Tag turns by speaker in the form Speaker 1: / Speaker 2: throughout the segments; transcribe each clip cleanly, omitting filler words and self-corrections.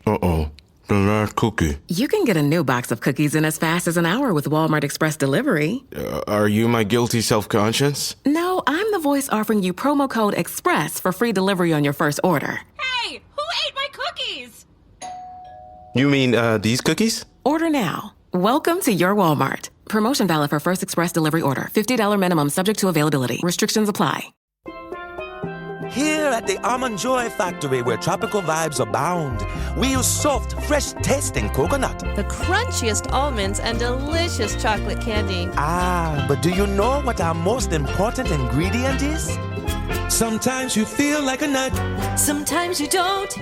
Speaker 1: Uh-oh. The last cookie.
Speaker 2: You can get a new box of cookies in as fast as an hour with Walmart Express Delivery.
Speaker 1: Are you my guilty self-conscience?
Speaker 2: No, I'm the voice offering you promo code EXPRESS for free delivery on your first order.
Speaker 3: Hey, who ate my cookies?
Speaker 1: You mean, these cookies?
Speaker 2: Order now. Welcome to your Walmart. Promotion valid for first express delivery order. $50 minimum subject to availability. Restrictions apply.
Speaker 4: Here at the Almond Joy Factory, where tropical vibes abound, we use soft, fresh-tasting coconut.
Speaker 5: The crunchiest almonds and delicious chocolate candy.
Speaker 4: Ah, but do you know what our most important ingredient is? Sometimes you feel like a nut.
Speaker 5: Sometimes you don't.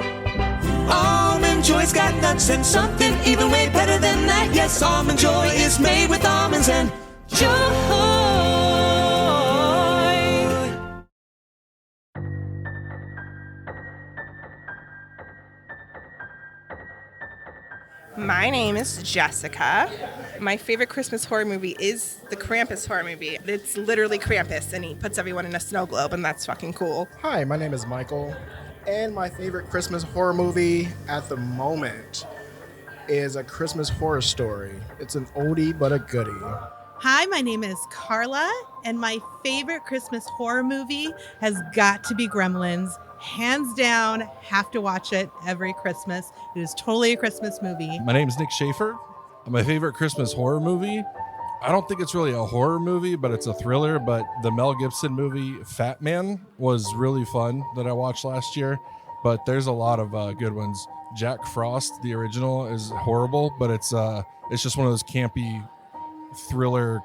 Speaker 4: Almond Joy's got nuts and something even way better than that. Yes, Almond Joy is made with almonds and joy.
Speaker 6: My name is Jessica. My favorite Christmas horror movie is the Krampus horror movie. It's literally Krampus, and he puts everyone in a snow globe, and that's fucking cool.
Speaker 7: Hi, my name is Michael, and my favorite Christmas horror movie at the moment is A Christmas Horror Story. It's an oldie but a goodie.
Speaker 8: Hi, my name is Carla, and my favorite Christmas horror movie has got to be Gremlins. Hands down, have to watch it every Christmas. It is totally a Christmas movie.
Speaker 9: My name is Nick Schaefer. My favorite Christmas horror movie, I don't think it's really a horror movie, but it's a thriller. But the Mel Gibson movie Fat Man was really fun that I watched last year. But there's a lot of good ones. Jack Frost, the original, is horrible, but it's just one of those campy thriller,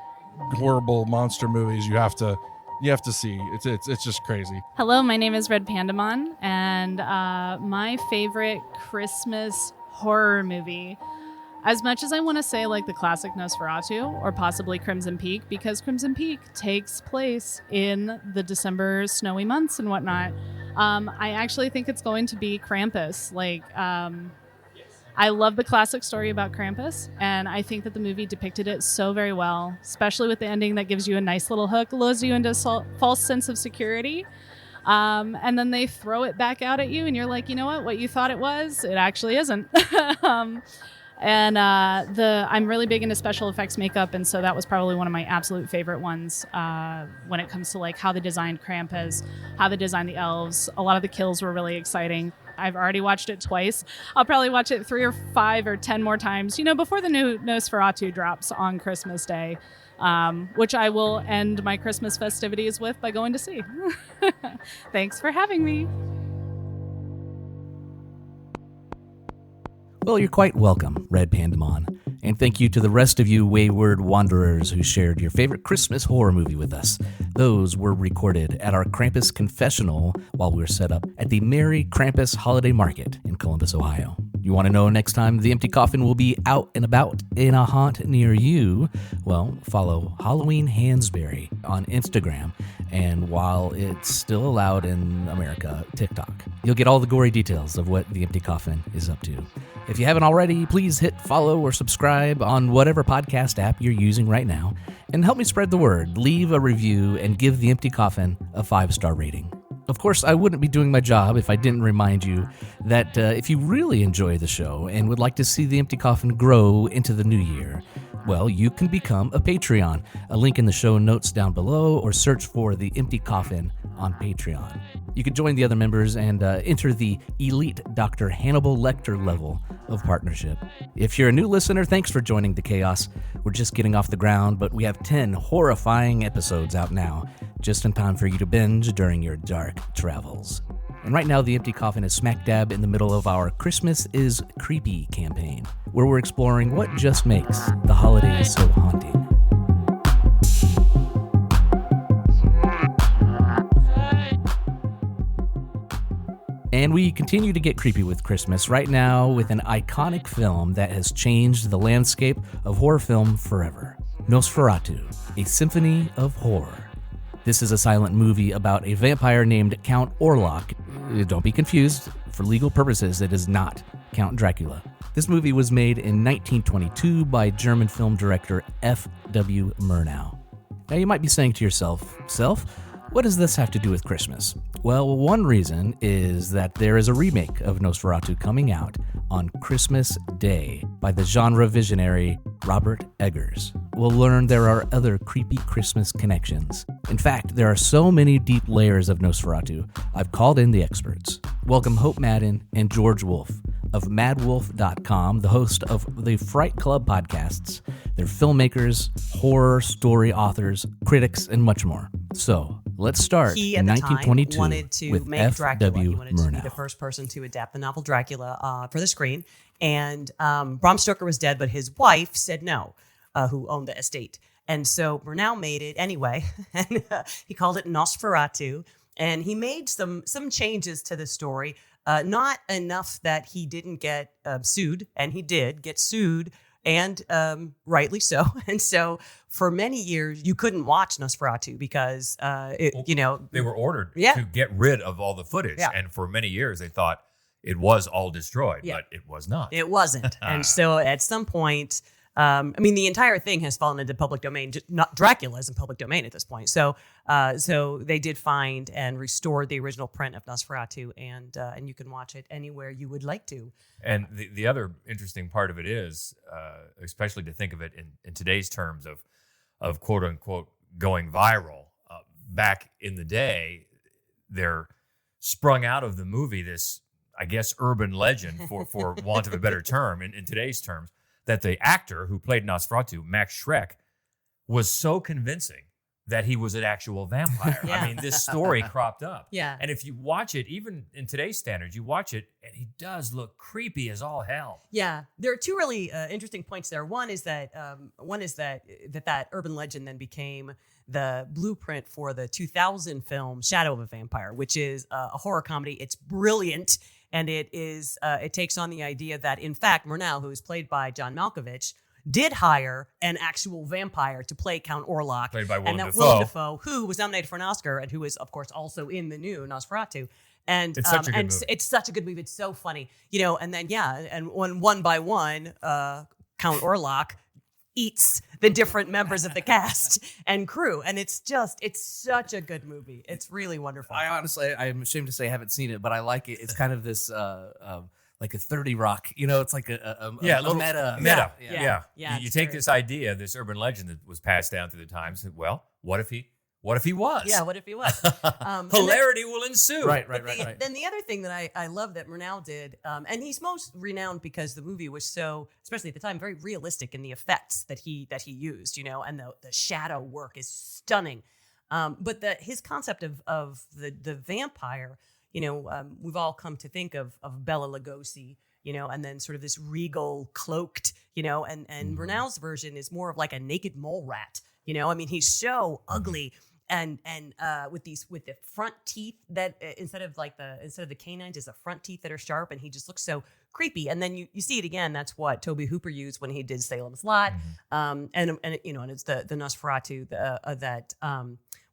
Speaker 9: horrible monster movies you have to see. It's just crazy.
Speaker 10: Hello, my name is Red Pandamon, and my favorite Christmas horror movie, as much as I want to say like the classic Nosferatu or possibly Crimson Peak, because Crimson Peak takes place in the December snowy months and whatnot, I actually think it's going to be Krampus. I love the classic story about Krampus, and I think that the movie depicted it so very well, especially with the ending that gives you a nice little hook, lulls you into a false sense of security, and then they throw it back out at you, and you're like, you know what you thought it was, it actually isn't. I'm really big into special effects makeup, and so that was probably one of my absolute favorite ones when it comes to like how they designed Krampus, how they designed the elves. A lot of the kills were really exciting. I've already watched it twice. I'll probably watch it 3 or 5 or 10 more times, before the new Nosferatu drops on Christmas Day, which I will end my Christmas festivities with by going to see. Thanks for having me.
Speaker 11: Well, you're quite welcome, Red Pandamon. And thank you to the rest of you wayward wanderers who shared your favorite Christmas horror movie with us. Those were recorded at our Krampus Confessional while we were set up at the Merry Krampus Holiday Market in Columbus, Ohio. You want to know next time the Empty Coffin will be out and about in a haunt near you? Well, follow Halloween Hansberry on Instagram, and while it's still allowed in America, TikTok. You'll get all the gory details of what the Empty Coffin is up to. If you haven't already, please hit follow or subscribe on whatever podcast app you're using right now, and help me spread the word. Leave a review and give the Empty Coffin a 5-star rating. Of course, I wouldn't be doing my job if I didn't remind you that if you really enjoy the show and would like to see the Empty Coffin grow into the new year, well, you can become a Patreon. A link in the show notes down below, or search for the Empty Coffin on Patreon. You can join the other members and enter the elite Dr. Hannibal Lecter level of partnership. If you're a new listener, thanks for joining the chaos. We're just getting off the ground, but we have 10 horrifying episodes out now, just in time for you to binge during your dark travels. And right now, the Empty Coffin is smack dab in the middle of our Christmas is Creepy campaign, where we're exploring what just makes the holidays so haunting. And we continue to get creepy with Christmas right now with an iconic film that has changed the landscape of horror film forever. Nosferatu, a symphony of horror. This is a silent movie about a vampire named Count Orlok. Don't be confused. For legal purposes, it is not Count Dracula. This movie was made in 1922 by German film director F.W. Murnau. Now you might be saying to yourself, What does this have to do with Christmas? Well, one reason is that there is a remake of Nosferatu coming out on Christmas Day by the genre visionary Robert Eggers. We'll learn there are other creepy Christmas connections. In fact, there are so many deep layers of Nosferatu, I've called in the experts. Welcome Hope Madden and George Wolfe of madwolf.com, the host of the Fright Club podcasts. They're filmmakers, horror story authors, critics, and much more. So, let's start
Speaker 12: He,
Speaker 11: in
Speaker 12: at the time,
Speaker 11: 1922
Speaker 12: wanted to
Speaker 11: with
Speaker 12: make Dracula.
Speaker 11: F.W.
Speaker 12: He wanted to be
Speaker 11: Murnau.
Speaker 12: the first person to adapt the novel Dracula for the screen. And Bram Stoker was dead, but his wife said no, who owned the estate. And so Murnau made it anyway, and he called it Nosferatu. And he made some changes to the story, not enough that he didn't get sued, and he did get sued, and rightly so. And so for many years, you couldn't watch Nosferatu because,
Speaker 13: they were ordered
Speaker 12: Yeah.
Speaker 13: to get rid of all the footage.
Speaker 12: Yeah.
Speaker 13: And for many years, they thought it was all destroyed,
Speaker 12: Yeah.
Speaker 13: but it was not.
Speaker 12: It wasn't. And so at some point, the entire thing has fallen into public domain. Not Dracula is in public domain at this point. So they did find and restored the original print of Nosferatu, and you can watch it anywhere you would like to.
Speaker 13: And the other interesting part of it is, especially to think of it in today's terms of quote unquote going viral, back in the day, there sprung out of the movie this, I guess, urban legend, for want of a better term, in today's terms, that the actor who played Nosferatu, Max Schreck, was so convincing that he was an actual vampire.
Speaker 12: Yeah.
Speaker 13: I mean, this story cropped up.
Speaker 12: Yeah.
Speaker 13: And if you watch it, even in today's standards, you watch it, and he does look creepy as all hell.
Speaker 12: Yeah, there are two really interesting points there. One is that that urban legend then became the blueprint for the 2000 film Shadow of a Vampire, which is a horror comedy. It's brilliant, and it takes on the idea that, in fact, Murnau, who is played by John Malkovich, did hire an actual vampire to play Count Orlok.
Speaker 13: Played by
Speaker 12: Willem Dafoe, who was nominated for an Oscar and who is, of course, also in the new Nosferatu. And
Speaker 13: It's such a good movie.
Speaker 12: It's such a good movie. It's so funny, and then and one by one, Count Orlok eats the different members of the cast and crew, and it's such a good movie. It's really wonderful.
Speaker 11: I'm ashamed to say I haven't seen it, but I like it. It's kind of this like a 30 Rock, it's like a
Speaker 13: little
Speaker 11: meta.
Speaker 12: Yeah,
Speaker 13: You
Speaker 12: it's
Speaker 13: take
Speaker 12: very-
Speaker 13: this idea, this urban legend that was passed down through the times. Well, what if he was?
Speaker 12: Yeah, what if he was?
Speaker 13: Hilarity will ensue.
Speaker 11: Right.
Speaker 12: Then the other thing that I love that Murnau did, and he's most renowned because the movie was so, especially at the time, very realistic in the effects that he used, and the shadow work is stunning. But his concept of the vampire, we've all come to think of Bela Lugosi, and then sort of this regal cloaked, and Murnau's version is more of like a naked mole rat. He's so ugly. And with the front teeth that instead of the canines is the front teeth that are sharp, and he just looks so creepy. And then you see it again. That's what Tobe Hooper used when he did Salem's Lot. And it's the Nosferatu that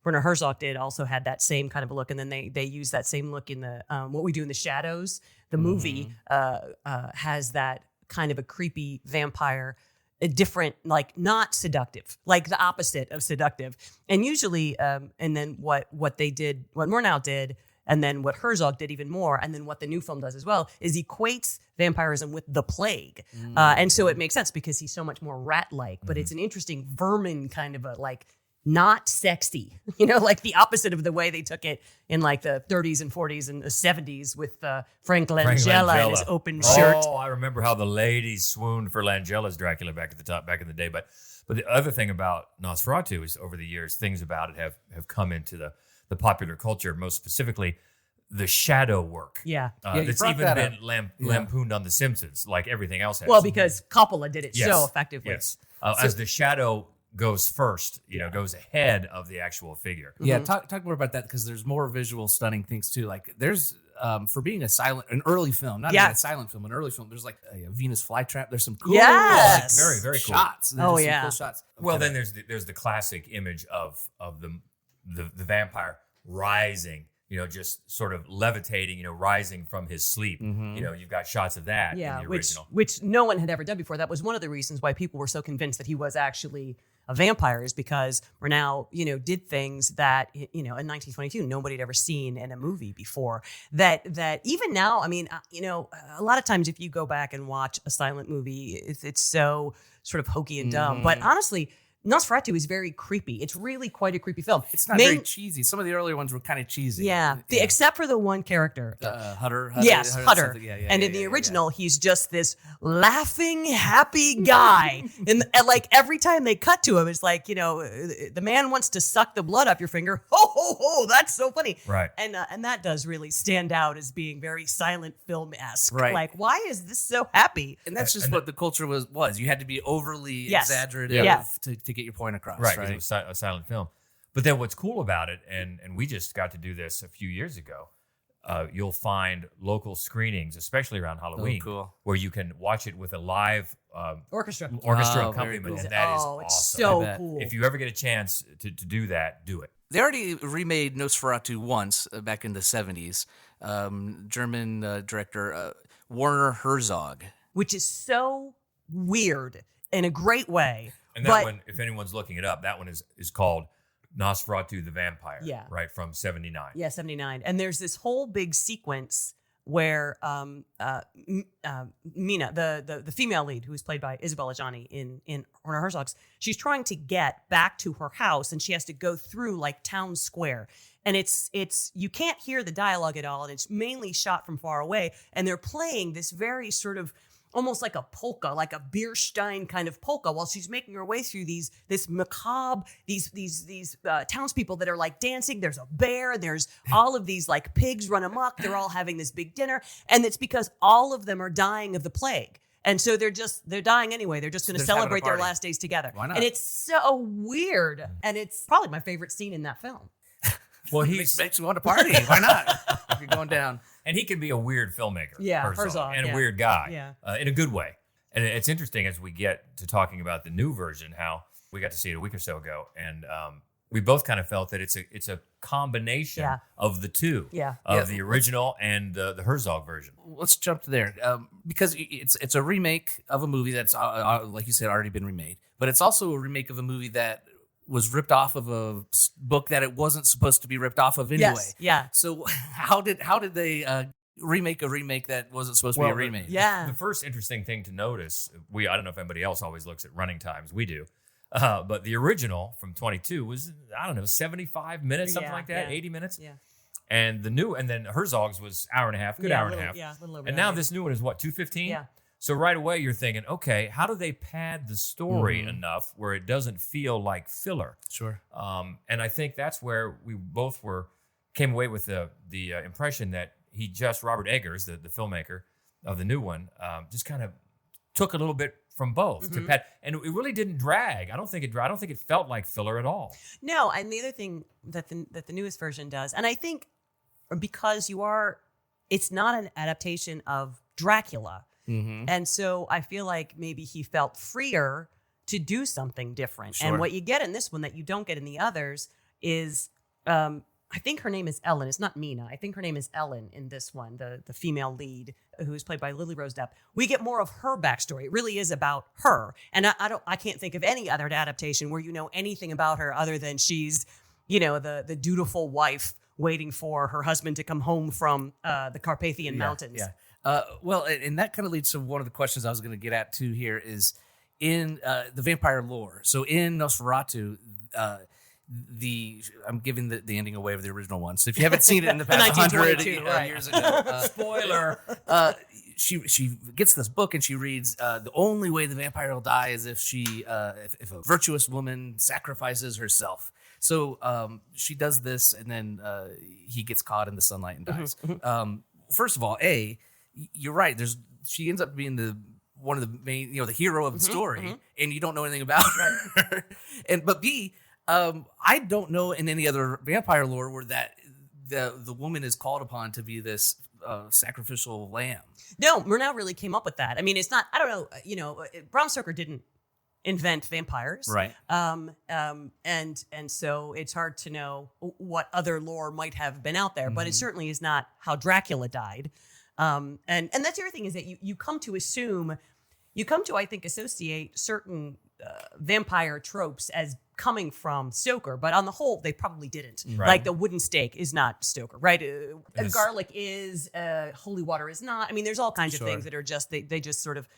Speaker 12: Werner Herzog did also had that same kind of a look. And then they use that same look in the What We Do in the Shadows. The movie has that kind of a creepy vampire. A different, like not seductive, like the opposite of seductive. And usually, and then what Murnau did, and then what Herzog did even more, and then what the new film does as well, is equates vampirism with the plague. And so it makes sense because he's so much more rat-like, but it's an interesting vermin kind of a like, not sexy, like the opposite of the way they took it in like the 30s and 40s and the 70s with Frank Langella and his open shirt.
Speaker 13: Oh, I remember how the ladies swooned for Langella's Dracula back in the day. But the other thing about Nosferatu is over the years, things about it have come into the popular culture, most specifically the shadow work.
Speaker 12: Yeah.
Speaker 13: That's even been lampooned on The Simpsons, like everything else has.
Speaker 12: Well, because Coppola did it
Speaker 13: Yes.
Speaker 12: so effectively.
Speaker 13: Yes. As the shadow goes first, goes ahead of the actual figure.
Speaker 11: Yeah, talk more about that because there's more visual stunning things too. Like there's for being an early film, not even a silent film, an early film. There's like a Venus flytrap. There's some cool,
Speaker 12: Yes.
Speaker 13: very very cool
Speaker 11: shots.
Speaker 12: Oh,
Speaker 11: There's some
Speaker 12: yeah.
Speaker 11: cool shots.
Speaker 13: Well, then there's the classic image of the vampire rising, just sort of levitating, rising from his sleep. You've got shots of that in the original.
Speaker 12: Which no one had ever done before. That was one of the reasons why people were so convinced that he was actually vampires because Murnau, did things that, in 1922, nobody had ever seen in a movie before. That even now, a lot of times if you go back and watch a silent movie, it's so sort of hokey and dumb. But honestly, Nosferatu is very creepy. It's really quite a creepy film.
Speaker 11: It's not very cheesy. Some of the earlier ones were kind of cheesy.
Speaker 12: Yeah. Except for the one character.
Speaker 11: Hutter.
Speaker 12: Yes, Hutter. And in the original, he's just this laughing, happy guy. And like every time they cut to him, it's like, the man wants to suck the blood off your finger. Ho, ho, ho. That's so funny.
Speaker 13: Right.
Speaker 12: And that does really stand out as being very silent film-esque.
Speaker 11: Right.
Speaker 12: Like, why is this so happy?
Speaker 11: And that's just what the culture was. You had to be overly exaggerative to get your point across.
Speaker 13: Right, because it was a silent film. But then what's cool about it, and we just got to do this a few years ago, you'll find local screenings, especially around Halloween, where you can watch it with a live
Speaker 12: orchestra
Speaker 13: accompaniment.
Speaker 12: Cool.
Speaker 13: And that is
Speaker 12: it's
Speaker 13: awesome.
Speaker 12: so cool.
Speaker 13: If you ever get a chance to do that, do it.
Speaker 11: They already remade Nosferatu once back in the 70s. German director Werner Herzog.
Speaker 12: Which is so weird in a great way.
Speaker 13: And that one, if anyone's looking it up, that one is called Nosferatu the Vampire.
Speaker 12: Yeah.
Speaker 13: Right, from 79.
Speaker 12: Yeah, 79. And there's this whole big sequence where Mina, the female lead, who is played by Isabella Gianni in Werner Herzog's, she's trying to get back to her house, and she has to go through like town square. And it's you can't hear the dialogue at all, and it's mainly shot from far away. And they're playing this very sort of almost like a polka, like a Bierstein kind of polka, while she's making her way through this macabre, these townspeople that are like dancing. There's a bear. There's all of these like pigs run amok. They're all having this big dinner, and it's because all of them are dying of the plague. And so they're dying anyway. They're just going to celebrate their last days together.
Speaker 11: Why not?
Speaker 12: And it's so weird. And it's probably my favorite scene in that film.
Speaker 13: Well,
Speaker 11: makes you want to party. Why not? If you're going down.
Speaker 13: And he can be a weird filmmaker.
Speaker 12: Yeah,
Speaker 13: Herzog, and a weird guy. In a good way. And it's interesting as we get to talking about the new version, how we got to see it a week or so ago. And we both kind of felt that it's a combination of the two.
Speaker 12: Yeah.
Speaker 13: Of the original and the Herzog version.
Speaker 11: Let's jump to there. Because it's a remake of a movie that's, like you said, already been remade. But it's also a remake of a movie that was ripped off of a book that it wasn't supposed to be ripped off of anyway.
Speaker 12: Yes, yeah.
Speaker 11: So how did they remake a remake that wasn't supposed to be a remake?
Speaker 13: The first interesting thing to notice, I don't know if anybody else always looks at running times. We do. But the original from 22 was, 75 minutes, something like that, 80 minutes.
Speaker 12: Yeah.
Speaker 13: And then Herzog's was hour and a half, hour and a half.
Speaker 12: Yeah, a little over
Speaker 13: and now this new one is what, 2:15?
Speaker 12: Yeah.
Speaker 13: So right away you're thinking, okay, how do they pad the story enough where it doesn't feel like filler?
Speaker 11: Sure.
Speaker 13: And I think that's where we both came away with the impression that Robert Eggers, the filmmaker of the new one, just kind of took a little bit from both to pad, and it really didn't drag. I don't think it felt like filler at all.
Speaker 12: No, and the other thing that the newest version does, and I think because it's not an adaptation of Dracula. And so I feel like maybe he felt freer to do something different.
Speaker 11: Sure.
Speaker 12: And what you get in this one that you don't get in the others is, I think her name is Ellen. It's not Mina. I think her name is Ellen in this one, the female lead, who is played by Lily Rose Depp. We get more of her backstory. It really is about her. And I can't think of any other adaptation where you know anything about her other than she's, the dutiful wife waiting for her husband to come home from the Carpathian Mountains.
Speaker 11: Yeah. Well, and that kind of leads to one of the questions I was going to get at too here is in the vampire lore. So in Nosferatu, I'm giving the ending away of the original one. So if you haven't seen it in the past 100 years ago,
Speaker 13: spoiler,
Speaker 11: she gets this book and she reads the only way the vampire will die is if if a virtuous woman sacrifices herself. So she does this, and then he gets caught in the sunlight and dies. First of all, you're right. She ends up being one of the main, the hero of the story, and you don't know anything about her. But B, I don't know in any other vampire lore where that the woman is called upon to be this sacrificial lamb.
Speaker 12: No, Murnau really came up with that. I mean, it's not. I don't know. Bram Stoker didn't invent vampires,
Speaker 11: right?
Speaker 12: And so it's hard to know what other lore might have been out there, but it certainly is not how Dracula died. And that's the other thing is that you come to assume, I think, associate certain vampire tropes as coming from Stoker, but on the whole, they probably didn't.
Speaker 13: Right.
Speaker 12: Like the wooden stake is not Stoker, right? Garlic is, holy water is not. I mean, there's all kinds of things that are just, they just sort of,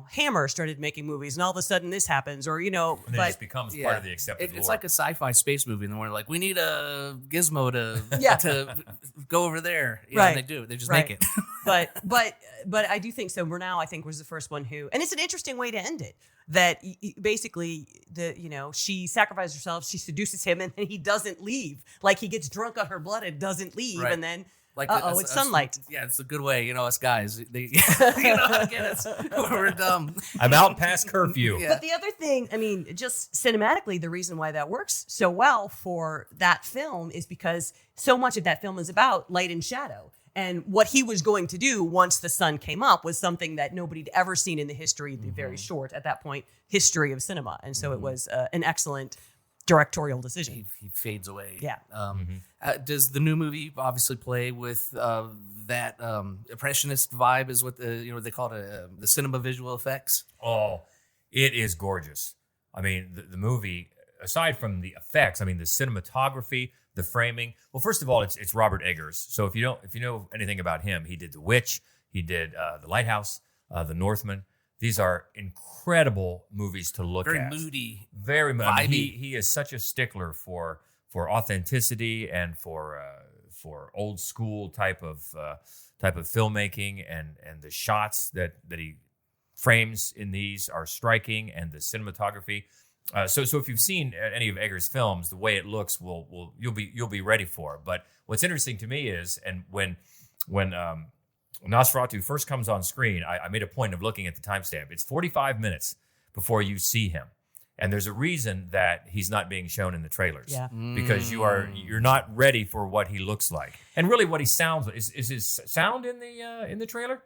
Speaker 12: Hammer started making movies and all of a sudden this happens, or,
Speaker 13: And then it just becomes part of the accepted
Speaker 11: It's
Speaker 13: lore.
Speaker 11: like a sci-fi space movie, and we're like, we need a gizmo to to go over there. Yeah,
Speaker 12: Right.
Speaker 11: and they do. They just
Speaker 12: Right.
Speaker 11: make it.
Speaker 12: but I do think so. Murnau, I think, was the first one who, and it's an interesting way to end it. That basically she sacrifices herself, she seduces him, and then he doesn't leave. Like he gets drunk on her blood and doesn't leave,
Speaker 11: Right.
Speaker 12: and then
Speaker 11: Like
Speaker 12: it's sunlight.
Speaker 11: Yeah, it's a good way. Us guys, they, we're dumb.
Speaker 13: I'm out past curfew.
Speaker 12: But the other thing, I mean, just cinematically, the reason why that works so well for that film is because so much of that film is about light and shadow. And what he was going to do once the sun came up was something that nobody had ever seen in the history, the very short, at that point, history of cinema. And so it was an excellent directorial decision.
Speaker 11: He fades away.
Speaker 12: Yeah.
Speaker 11: Does the new movie obviously play with that impressionist vibe? Is what they call it, the cinema visual effects?
Speaker 13: Oh, it is gorgeous. I mean, the movie, aside from the effects, I mean, the cinematography, the framing. Well, first of all, it's Robert Eggers. So if you know anything about him, he did The Witch, he did The Lighthouse, The Northman. These are incredible movies to look
Speaker 11: Very
Speaker 13: at.
Speaker 11: moody,
Speaker 13: Very moody.
Speaker 11: vibey.
Speaker 13: He is such a stickler for authenticity and for old school type of filmmaking, and the shots that he frames in these are striking, and the cinematography. So if you've seen any of Eggers' films, the way it looks you'll be ready for it. But what's interesting to me is, and when Nosferatu first comes on screen, I made a point of looking at the timestamp. It's 45 minutes before you see him, and there's a reason that he's not being shown in the trailers.
Speaker 12: Yeah.
Speaker 13: Because you're not ready for what he looks like, and really what he sounds like. Is his sound in the trailer?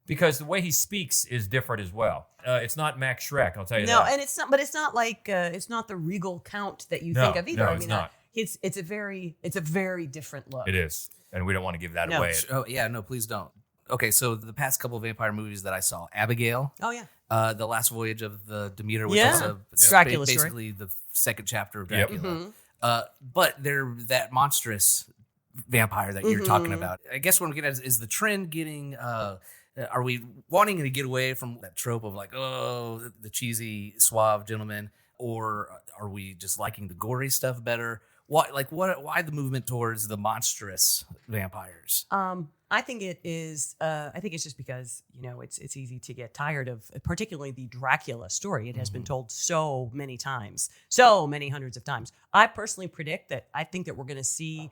Speaker 13: Because the way he speaks is different as well. It's not Max Schreck, I'll tell you that.
Speaker 12: No, and it's not. But it's not like it's not the regal count that you think of either.
Speaker 13: No,
Speaker 12: I
Speaker 13: it's
Speaker 12: mean,
Speaker 13: not.
Speaker 12: It's a very different look.
Speaker 13: It is, and we don't want to give that away.
Speaker 11: Oh yeah, no, please don't. Okay, so the past couple of vampire movies that I saw, Abigail.
Speaker 12: Oh yeah.
Speaker 11: The Last Voyage of the Demeter, which
Speaker 12: Yeah.
Speaker 11: is a
Speaker 12: Dracula story.
Speaker 11: basically the second chapter of
Speaker 13: Yep.
Speaker 11: Dracula. But they're that monstrous vampire that you're talking about. I guess what I'm getting at is the trend getting. Are we wanting to get away from that trope of like, the cheesy, suave gentleman, or are we just liking the gory stuff better? Why the movement towards the monstrous vampires?
Speaker 12: I think it is. I think it's just because it's easy to get tired of, particularly the Dracula story. It has been told so many times, so many hundreds of times. I personally predict that I think that we're going to see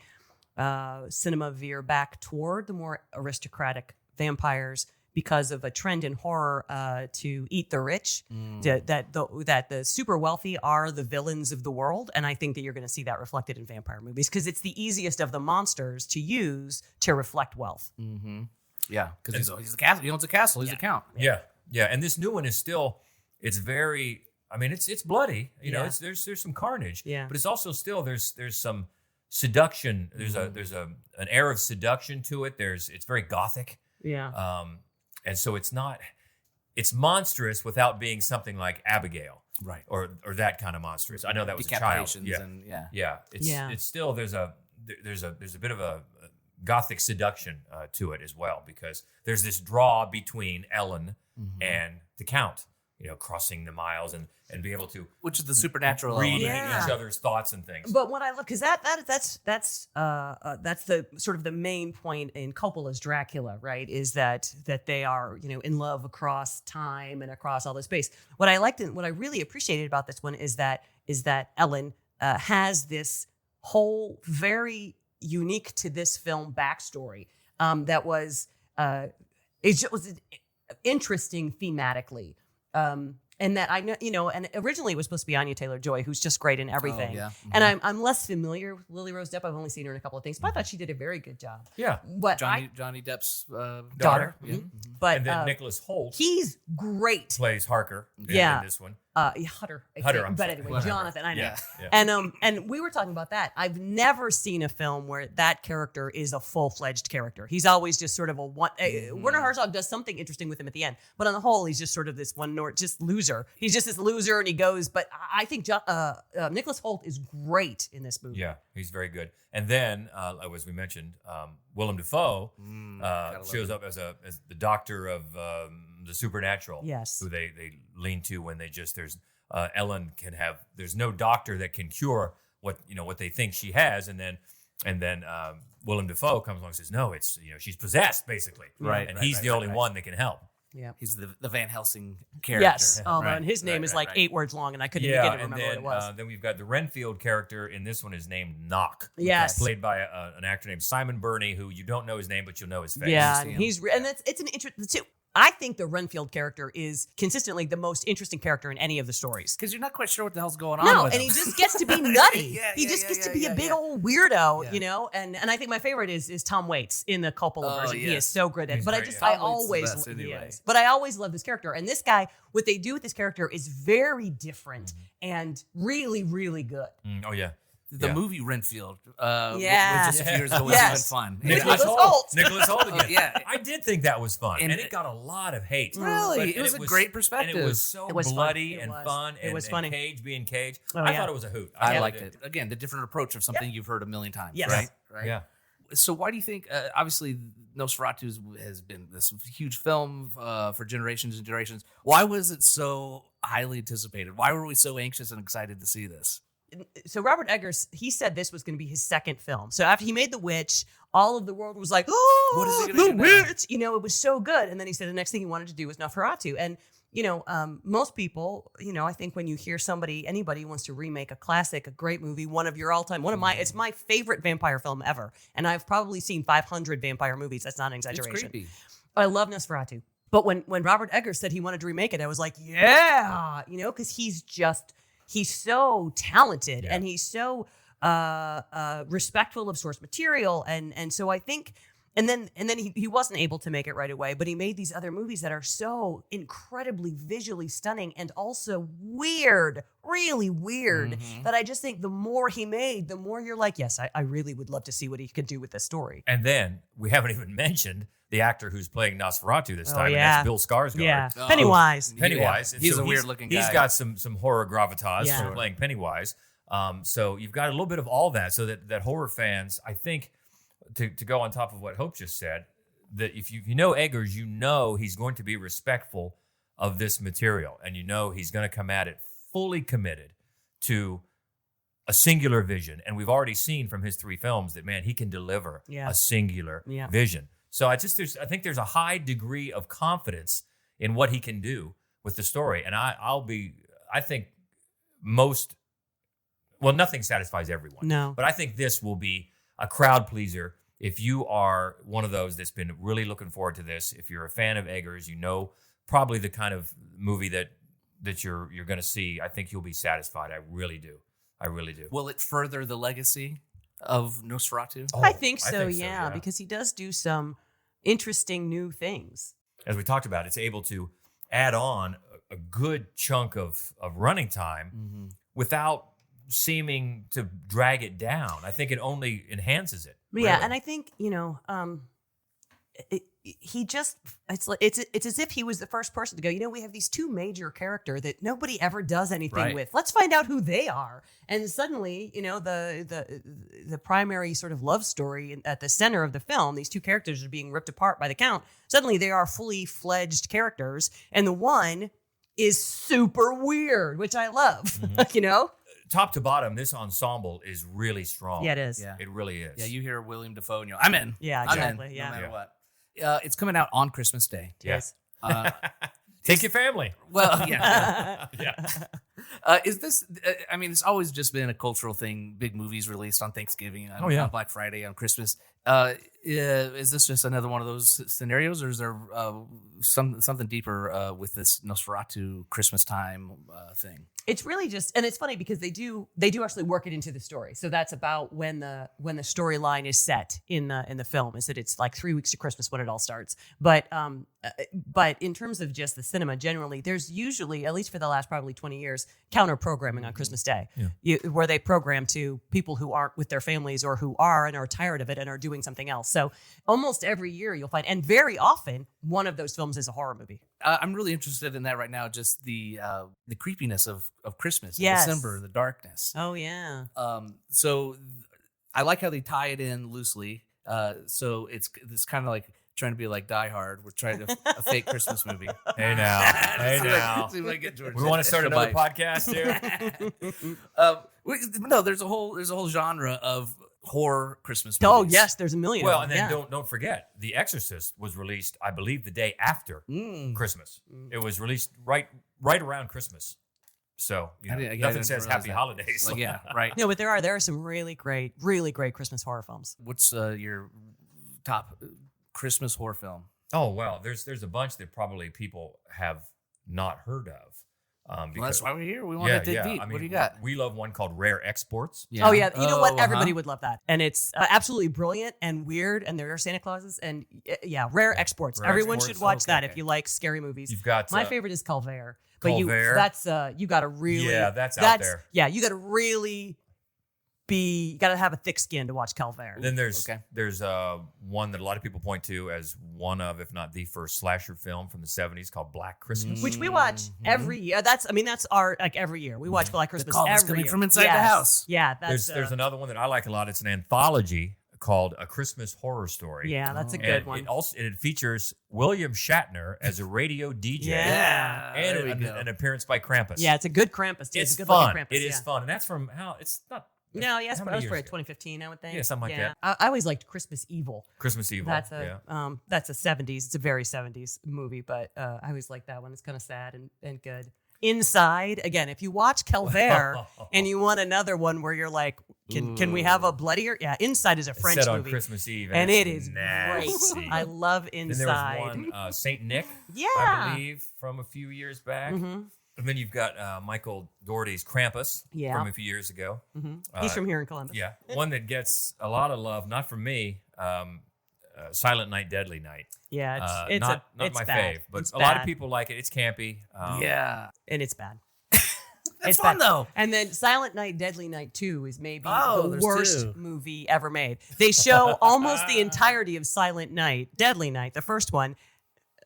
Speaker 12: cinema veer back toward the more aristocratic vampires because of a trend in horror to eat the rich, that the super wealthy are the villains of the world. And I think that you're going to see that reflected in vampire movies because it's the easiest of the monsters to use to reflect wealth.
Speaker 11: Mm-hmm. Yeah, because he's a castle. He owns a castle. He's a count.
Speaker 13: Yeah. And this new one is still, it's very, I mean, it's bloody. There's some carnage.
Speaker 12: Yeah.
Speaker 13: But it's also still there's some seduction. There's an air of seduction to it. It's very gothic.
Speaker 12: Yeah.
Speaker 13: And so it's monstrous without being something like Abigail,
Speaker 11: right?
Speaker 13: Or that kind of monstrous. I know that was a child. It's still there's a bit of a gothic seduction to it as well, because there's this draw between Ellen and the Count, crossing the miles and be able to,
Speaker 11: which is the supernatural
Speaker 13: read
Speaker 12: element.
Speaker 13: each other's thoughts and things.
Speaker 12: But what I love, because that's the sort of the main point in Coppola's Dracula, right? Is that they are in love across time and across all this space. What I liked and what I really appreciated about this one is that Ellen has this whole very unique to this film backstory that was it was interesting thematically. And that I know, and originally it was supposed to be Anya Taylor-Joy, who's just great in everything.
Speaker 11: Oh, yeah. Mm-hmm.
Speaker 12: And I'm less familiar with Lily Rose Depp. I've only seen her in a couple of things, but I thought she did a very good job.
Speaker 13: Yeah.
Speaker 12: But
Speaker 11: Johnny Depp's
Speaker 12: daughter.
Speaker 11: Yeah.
Speaker 12: Mm-hmm. But
Speaker 13: and then Nicholas Hoult,
Speaker 12: he's great.
Speaker 13: plays Harker in this one.
Speaker 12: Hutter.
Speaker 13: Hutter, I'm
Speaker 12: But
Speaker 13: sorry.
Speaker 12: anyway,
Speaker 13: Whatever.
Speaker 12: Jonathan, I know.
Speaker 13: Yeah.
Speaker 12: And we were talking about that. I've never seen a film where that character is a full-fledged character. He's always just sort of a one. Werner Herzog does something interesting with him at the end, but on the whole, he's just sort of this just loser. He's just this loser, and he goes. But I think Nicholas Hoult is great in this movie.
Speaker 13: Yeah, he's very good. And then, as we mentioned, Willem Dafoe shows up as the doctor of the supernatural.
Speaker 12: Yes,
Speaker 13: who they lean to when there's Ellen there's no doctor that can cure what they think she has, and then Willem Dafoe comes along and says, no, it's she's possessed basically,
Speaker 11: right?
Speaker 13: And he's the only one that can help.
Speaker 11: Yeah, he's the Van Helsing character.
Speaker 12: Yes, and his name is 8 words long, and I couldn't even remember what it was.
Speaker 13: Then we've got the Renfield character in this one is named Knock.
Speaker 12: Yes,
Speaker 13: played by an actor named Simon Burney, who you don't know his name, but you'll know his face.
Speaker 12: Yeah, and it's an interesting. I think the Renfield character is consistently the most interesting character in any of the stories.
Speaker 11: Because you're not quite sure what the hell's going on with
Speaker 12: and
Speaker 11: him.
Speaker 12: he just gets to be nutty. He just gets to be a big old weirdo, And I think my favorite is Tom Waits in the Coppola version. Yes. He is so good at it. But I always love this character. And this guy, what they do with this character is very different and really, really good.
Speaker 13: Oh, yeah.
Speaker 11: The movie Renfield, just a few years ago, was even fun.
Speaker 13: Nicholas Hoult. Nicholas Hoult again.
Speaker 11: I
Speaker 13: did think that was fun, and it got a lot of hate.
Speaker 11: Really, it was a great perspective.
Speaker 13: And it was so bloody and fun.
Speaker 12: It was funny.
Speaker 13: Cage being Cage.
Speaker 12: I
Speaker 13: thought it was a hoot.
Speaker 11: I liked it. Again, the different approach of something you've heard a million times.
Speaker 12: Yes.
Speaker 11: Right.
Speaker 13: Yeah.
Speaker 11: So why do you think? Obviously, Nosferatu has been this huge film for generations and generations. Why was it so highly anticipated? Why were we so anxious and excited to see this?
Speaker 12: So Robert Eggers, he said this was going to be his second film. So after he made The Witch, all of the world was like, "Oh,
Speaker 11: what is he gonna
Speaker 12: The
Speaker 11: do
Speaker 12: Witch!" It was so good. And then he said the next thing he wanted to do was Nosferatu. And most people, I think when you hear anybody wants to remake a classic, a great movie, it's my favorite vampire film ever. And I've probably seen 500 vampire movies. That's not an exaggeration.
Speaker 11: It's creepy.
Speaker 12: I love Nosferatu. But when Robert Eggers said he wanted to remake it, I was like, yeah, because he's so talented and he's so respectful of source material. And so I think, and then he wasn't able to make it right away, but he made these other movies that are so incredibly visually stunning and also weird, really weird, that I just think the more he made, the more you're like, yes, I really would love to see what he could do with this story.
Speaker 13: And then we haven't even mentioned the actor who's playing Nosferatu this time, and that's Bill Skarsgård.
Speaker 12: Yeah, Pennywise.
Speaker 13: Pennywise.
Speaker 11: He's a weird-looking guy.
Speaker 13: He's got some horror gravitas from playing Pennywise. So you've got a little bit of all that, so that horror fans, I think, to go on top of what Hope just said, that if you know Eggers, he's going to be respectful of this material, and he's going to come at it fully committed to a singular vision. And we've already seen from his 3 films that, man, he can deliver a singular vision. So I think there's a high degree of confidence in what he can do with the story. And I think nothing satisfies everyone.
Speaker 12: No.
Speaker 13: But I think this will be a crowd pleaser. If you are one of those that's been really looking forward to this, if you're a fan of Eggers, probably the kind of movie that you're going to see, I think you'll be satisfied. I really do.
Speaker 11: Will it further the legacy of Nosferatu?
Speaker 12: I think so, because he does do some interesting new things.
Speaker 13: As we talked about, it's able to add on a good chunk of running time without seeming to drag it down. I think it only enhances it.
Speaker 12: Really. Yeah, and I think, it's as if he was the first person to go, we have these 2 major characters that nobody ever does anything with. Let's find out who they are. And suddenly, the primary sort of love story at the center of the film, these 2 characters are being ripped apart by the Count. Suddenly they are fully fledged characters, and the one is super weird, which I love,
Speaker 13: Top to bottom, this ensemble is really strong.
Speaker 12: Yeah, it is.
Speaker 11: Yeah.
Speaker 13: It really is.
Speaker 11: Yeah, you hear William Dafoe and you're, I'm in.
Speaker 12: Yeah, exactly.
Speaker 11: I'm in, no matter what. It's coming out on Christmas Day.
Speaker 13: Yes. Take your family.
Speaker 11: Well, yeah. Is this, it's always just been a cultural thing. Big movies released on Thanksgiving, on Black Friday, on Christmas. Is this just another one of those scenarios, or is there something deeper with this Nosferatu Christmas time thing?
Speaker 12: It's really just, and it's funny because they do actually work it into the story. So that's about when the storyline is set in the film, is that it's like 3 weeks to Christmas when it all starts. But in terms of just the cinema generally, there's usually, at least for the last probably 20 years, counter programming on Christmas Day, where they program to people who aren't with their families or who are and are tired of it and are doing something else. So almost every year you'll find, and very often, one of those films is a horror movie.
Speaker 11: I'm really interested in that right now. Just the creepiness of Christmas,
Speaker 12: Yes.
Speaker 11: December, the darkness.
Speaker 12: Oh yeah.
Speaker 11: So I like how they tie it in loosely. So it's kind of like trying to be like Die Hard. We're trying to a fake Christmas movie.
Speaker 13: Hey now.
Speaker 11: See if I get George.
Speaker 13: We want to start another podcast here.
Speaker 11: No, there's a whole genre of horror Christmas movies.
Speaker 12: Oh yes, there's a million.
Speaker 13: Well,
Speaker 12: of
Speaker 13: and
Speaker 12: them.
Speaker 13: then don't forget, The Exorcist was released, I believe, the day after Christmas. It was released right around Christmas. So nothing says Happy Holidays.
Speaker 11: Like, yeah, right.
Speaker 12: No, but there are some really great Christmas horror films.
Speaker 11: What's your top Christmas horror film?
Speaker 13: Oh well, there's a bunch that probably people have not heard of.
Speaker 11: Well, that's why we're here. We want to dig deep.
Speaker 13: I mean,
Speaker 11: what do you got?
Speaker 13: We love one called Rare Exports.
Speaker 12: Yeah. Oh yeah, you know what? Everybody would love that, and it's absolutely brilliant and weird. And there are Santa Clauses, and Rare Exports.
Speaker 13: Rare
Speaker 12: Everyone
Speaker 13: Exports.
Speaker 12: should watch that
Speaker 13: Okay.
Speaker 12: if you like scary movies.
Speaker 13: You've got
Speaker 12: my favorite is Calvaire, but
Speaker 13: Calvaire.
Speaker 12: you got to really
Speaker 13: that's out there.
Speaker 12: Yeah, you got to really you got to have a thick skin to watch Calvaire.
Speaker 13: Then there's one that a lot of people point to as one of, if not the first slasher film from the 70s called Black Christmas.
Speaker 12: Which we watch every year. That's our every year. We watch Black Christmas
Speaker 11: call is
Speaker 12: every
Speaker 11: coming
Speaker 12: year.
Speaker 11: from inside the house.
Speaker 12: Yeah, that's
Speaker 13: There's another one that I like a lot. It's an anthology called A Christmas Horror Story.
Speaker 12: Yeah, that's a good one.
Speaker 13: It features William Shatner as a radio DJ.
Speaker 12: Yeah.
Speaker 13: And an appearance by Krampus.
Speaker 12: Yeah, it's a good Krampus.
Speaker 13: It's
Speaker 12: a good
Speaker 13: fun.
Speaker 12: Krampus,
Speaker 13: It is fun. And that's from it's not.
Speaker 12: No, yes,
Speaker 13: how
Speaker 12: but
Speaker 13: many
Speaker 12: that was
Speaker 13: years
Speaker 12: for
Speaker 13: ago?
Speaker 12: 2015, I would think.
Speaker 13: Yeah, something like that.
Speaker 12: I always liked Christmas Evil.
Speaker 13: Christmas Evil.
Speaker 12: That's a 70s. It's a very 70s movie, but I always like that one. It's kind of sad and good. Inside, again, if you watch Calvaire and you want another one where you're like, can we have a bloodier? Yeah, Inside is a French
Speaker 13: set on
Speaker 12: movie.
Speaker 13: Christmas Eve.
Speaker 12: And it
Speaker 13: it's
Speaker 12: is
Speaker 13: nasty.
Speaker 12: great. I love Inside.
Speaker 13: Then there was one, St. Nick,
Speaker 12: Yeah.
Speaker 13: I believe, from a few years back.
Speaker 12: Mm-hmm.
Speaker 13: And then you've got Michael Dougherty's Krampus
Speaker 12: Yeah.
Speaker 13: from a few years ago.
Speaker 12: Mm-hmm. He's from here in Columbus.
Speaker 13: Yeah. One that gets a lot of love, not from me, Silent Night, Deadly Night.
Speaker 12: Yeah, it's
Speaker 13: not
Speaker 12: it's
Speaker 13: my
Speaker 12: bad.
Speaker 13: fave, but
Speaker 12: It's
Speaker 13: a lot of
Speaker 12: bad.
Speaker 13: people like it. It's campy.
Speaker 12: And it's bad.
Speaker 11: It's
Speaker 12: It's
Speaker 11: fun
Speaker 12: bad.
Speaker 11: though.
Speaker 12: And then Silent Night, Deadly Night 2 is maybe the
Speaker 11: there's
Speaker 12: worst
Speaker 11: two.
Speaker 12: movie ever made. They show almost the entirety of Silent Night, Deadly Night, the first one,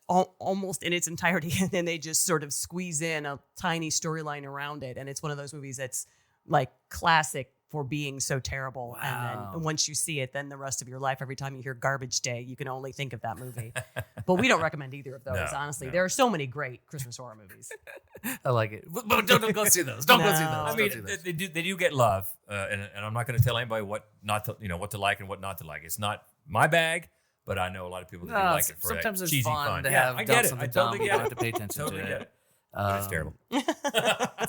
Speaker 12: almost in its entirety, and then they just sort of squeeze in a tiny storyline around it. And it's one of those movies that's like classic for being so terrible. And then once you see it, then the rest of your life, every time you hear Garbage Day, you can only think of that movie. But we don't recommend either of those,
Speaker 13: No,
Speaker 12: honestly.
Speaker 13: no.
Speaker 12: There are so many great Christmas horror movies.
Speaker 11: I like it. But don't go see those. Don't go see those.
Speaker 12: No.
Speaker 13: I mean, they do get love, and I'm not going to tell anybody what to like and what not to like. It's not my bag, but I know a lot of people that do like it for
Speaker 11: sometimes
Speaker 13: that
Speaker 11: it's
Speaker 13: cheesy
Speaker 11: fun
Speaker 13: fun.
Speaker 11: to
Speaker 13: Yeah,
Speaker 11: have
Speaker 13: I
Speaker 11: done
Speaker 13: get it.
Speaker 11: something
Speaker 13: I totally
Speaker 11: dumb.
Speaker 13: get
Speaker 11: You
Speaker 13: it.
Speaker 11: have to pay attention
Speaker 13: Totally
Speaker 11: to
Speaker 13: get
Speaker 11: it.
Speaker 13: it. But it's terrible.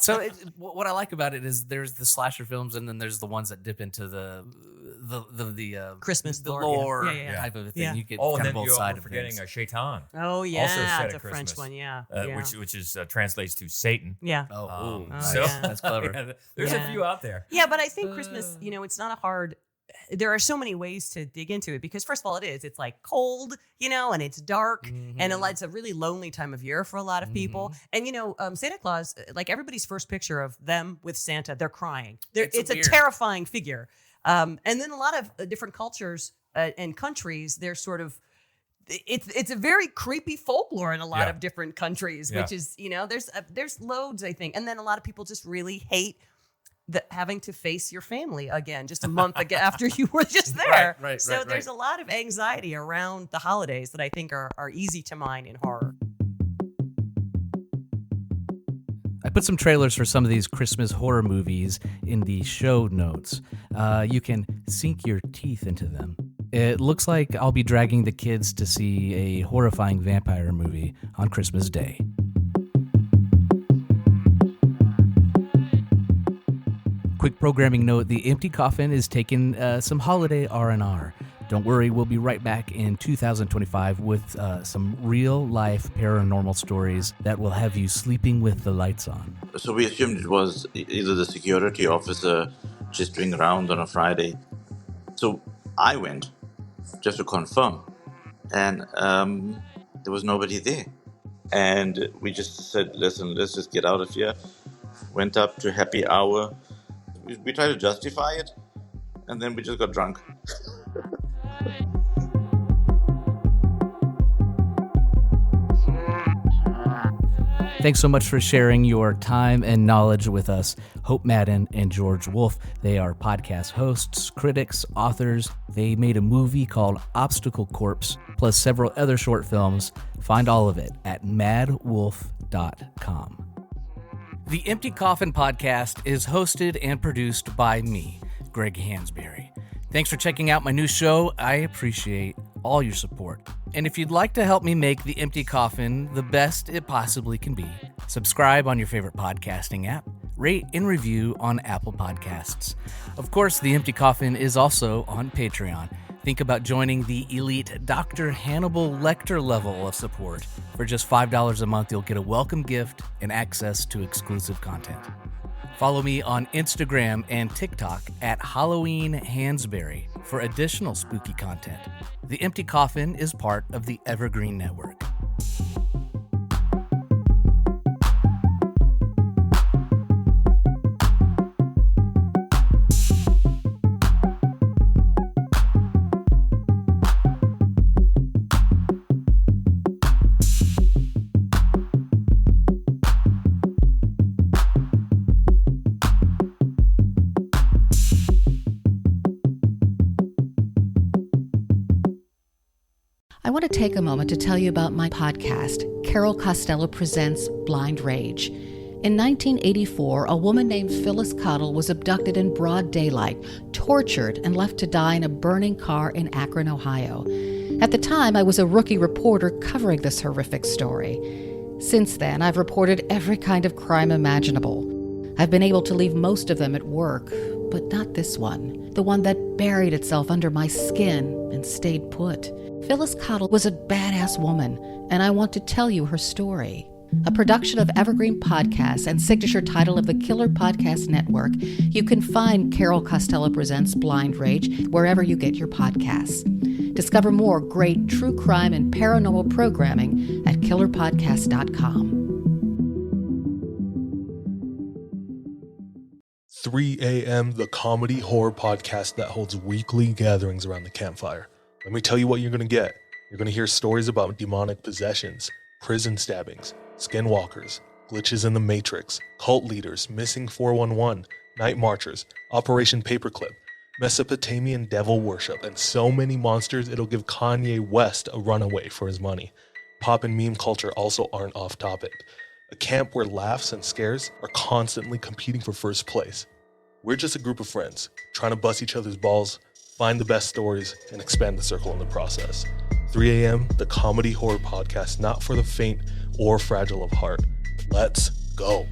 Speaker 11: So what I like about it is there's the slasher films, and then there's the ones that dip into the
Speaker 12: Christmas
Speaker 11: the
Speaker 12: lore.
Speaker 11: lore
Speaker 12: Yeah.
Speaker 11: type of a thing.
Speaker 12: Yeah.
Speaker 11: You get
Speaker 13: Oh, and
Speaker 11: kind of
Speaker 13: then
Speaker 11: both
Speaker 13: you're
Speaker 11: sides of
Speaker 13: forgetting
Speaker 11: things.
Speaker 13: Shaitan.
Speaker 12: Oh, yeah.
Speaker 13: Also set
Speaker 12: It's
Speaker 13: at
Speaker 12: a French
Speaker 13: Christmas,
Speaker 12: one, yeah.
Speaker 13: which is translates to Satan.
Speaker 12: Yeah.
Speaker 11: Oh,
Speaker 13: So
Speaker 12: yeah.
Speaker 11: that's clever.
Speaker 13: There's
Speaker 12: Yeah.
Speaker 13: a few out there.
Speaker 12: Yeah, but I think Christmas, it's not a hard. There are so many ways to dig into it because, first of all, it's like cold, and it's dark, and it's a really lonely time of year for a lot of people. And Santa Claus, like everybody's first picture of them with Santa, they're crying. It's a
Speaker 11: weird.
Speaker 12: terrifying figure. And then a lot of different cultures and countries, they're sort of. It's a very creepy folklore in a lot of different countries, which is there's loads, I think, and then a lot of people just really hate having to face your family again just a month after you were just there.
Speaker 11: Right,
Speaker 12: so
Speaker 11: right.
Speaker 12: there's a lot of anxiety around the holidays that I think are easy to mine in horror.
Speaker 11: I put some trailers for some of these Christmas horror movies in the show notes. You can sink your teeth into them. It looks like I'll be dragging the kids to see a horrifying vampire movie on Christmas Day. Quick programming note, The Empty Coffin is taking some holiday R&R. Don't worry, we'll be right back in 2025 with some real-life paranormal stories that will have you sleeping with the lights on.
Speaker 14: So we assumed it was either the security officer just doing around on a Friday. So I went just to confirm, and there was nobody there. And we just said, listen, let's just get out of here. Went up to happy hour. We tried to justify it, and then we just got drunk.
Speaker 11: Thanks so much for sharing your time and knowledge with us, Hope Madden and George Wolfe. They are podcast hosts, critics, authors. They made a movie called Obstacle Corpse, plus several other short films. Find all of it at madwolf.com. The Empty Coffin podcast is hosted and produced by me, Greg Hansberry. Thanks for checking out my new show. I appreciate all your support. And if you'd like to help me make The Empty Coffin the best it possibly can be, subscribe on your favorite podcasting app, rate and review on Apple Podcasts. Of course, The Empty Coffin is also on Patreon. Think about joining the elite Dr. Hannibal Lecter level of support. For just $5 a month, you'll get a welcome gift and access to exclusive content. Follow me on Instagram and TikTok at Halloween Hansberry for additional spooky content. The Empty Coffin is part of the Evergreen Network.
Speaker 15: I want to take a moment to tell you about my podcast, Carol Costello Presents Blind Rage. In 1984, a woman named Phyllis Cottle was abducted in broad daylight, tortured, and left to die in a burning car in Akron, Ohio. At the time, I was a rookie reporter covering this horrific story. Since then, I've reported every kind of crime imaginable. I've been able to leave most of them at work, but not this one, the one that buried itself under my skin and stayed put. Phyllis Cottle was a badass woman, and I want to tell you her story. A production of Evergreen Podcasts and signature title of the Killer Podcast Network, you can find Carol Costello Presents Blind Rage wherever you get your podcasts. Discover more great true crime and paranormal programming at killerpodcast.com.
Speaker 16: 3 a.m., the comedy horror podcast that holds weekly gatherings around the campfire. Let me tell you what you're going to get. You're going to hear stories about demonic possessions, prison stabbings, skinwalkers, glitches in the Matrix, cult leaders, missing 411, night marchers, Operation Paperclip, Mesopotamian devil worship, and so many monsters it'll give Kanye West a runaway for his money. Pop and meme culture also aren't off topic. A camp where laughs and scares are constantly competing for first place. We're just a group of friends trying to bust each other's balls, find the best stories, and expand the circle in the process. 3 a.m., the comedy horror podcast not for the faint or fragile of heart. Let's go.